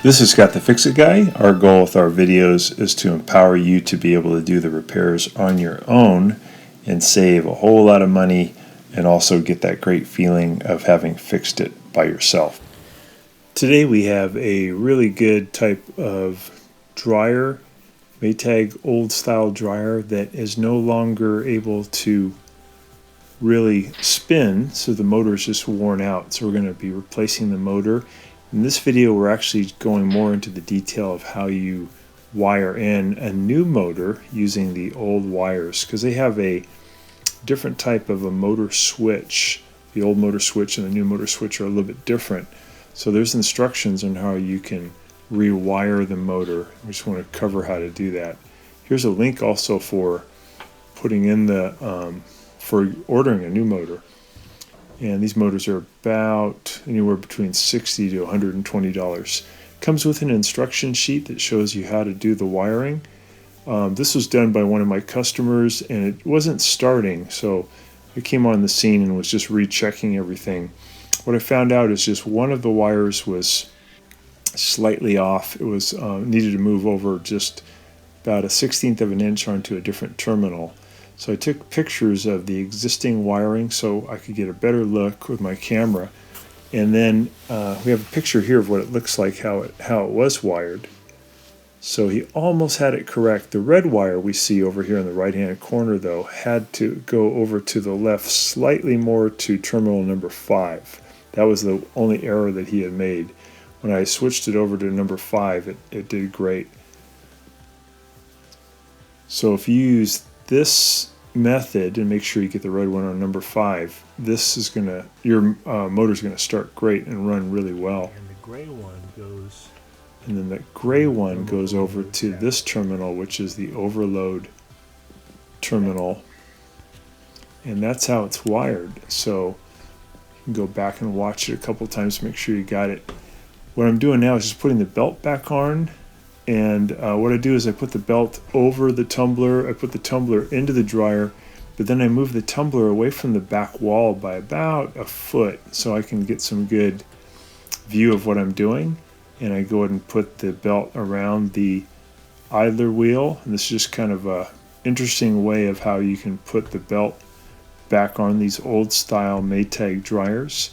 This is Scott the Fix-It Guy. Our goal with our videos is to empower you to be able to do the repairs on your own and save a whole lot of money and also get that great feeling of having fixed it by yourself. Today we have a really good type of dryer, Maytag old style dryer that is no longer able to really spin, so the motor is just worn out. So we're going to be replacing the motor. In this video we're actually going more into the detail of how you wire in a new motor using the old wires, because they have a different type of a motor switch. The old motor switch and the new motor switch are a little bit different. So there's instructions on how you can rewire the motor. We just want to cover how to do that. Here's a link also for putting in the for ordering a new motor. And these motors are about anywhere between $60 to $120. Comes with an instruction sheet that shows you how to do the wiring. This was done by one of my customers and it wasn't starting, so I came on the scene and was just rechecking everything. What I found out is just one of the wires was slightly off. It was needed to move over just about a 1/16 of an inch onto a different terminal. So I took pictures of the existing wiring so I could get a better look with my camera. And then we have a picture here of what it looks like, how it was wired. So he almost had it correct. The red wire we see over here in the right hand corner though had to go over to the left slightly more to terminal number 5. That was the only error that he had made. When I switched it over to number 5, it did great. So if you use this method and make sure you get the red one on number 5, this is gonna, your motor's gonna start great and run really well. And the gray one goes, and then the gray one goes over to this terminal, which is the overload terminal, and that's how it's wired. So you can go back and watch it a couple times to make sure you got it. What I'm doing now is just putting the belt back on. And what I do is I put the belt over the tumbler, I put the tumbler into the dryer, but then I move the tumbler away from the back wall by about a foot so I can get some good view of what I'm doing. And I go ahead and put the belt around the idler wheel. And this is just kind of a interesting way of how you can put the belt back on these old style Maytag dryers.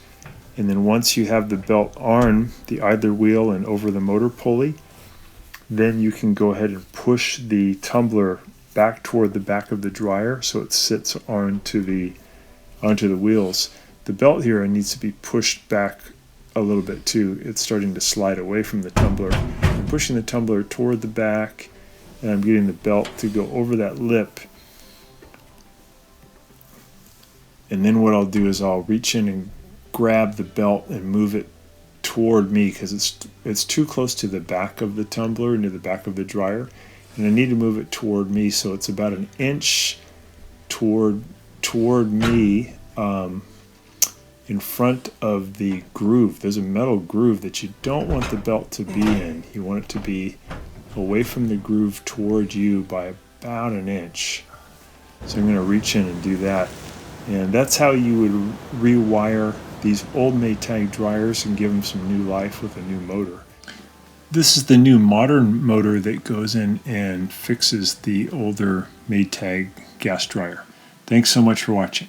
And then once you have the belt on the idler wheel and over the motor pulley, then you can go ahead and push the tumbler back toward the back of the dryer so it sits onto the wheels. The belt here needs to be pushed back a little bit too. It's starting to slide away from the tumbler. I'm pushing the tumbler toward the back and I'm getting the belt to go over that lip. And then what I'll do is I'll reach in and grab the belt and move it toward me because it's too close to the back of the tumbler, near the back of the dryer, and I need to move it toward me so it's about an inch toward me in front of the groove. There's a metal groove that you don't want the belt to be in. You want it to be away from the groove toward you by about an inch. So I'm going to reach in and do that, and that's how you would rewire these old Maytag dryers and give them some new life with a new motor. This is the new modern motor that goes in and fixes the older Maytag gas dryer. Thanks so much for watching.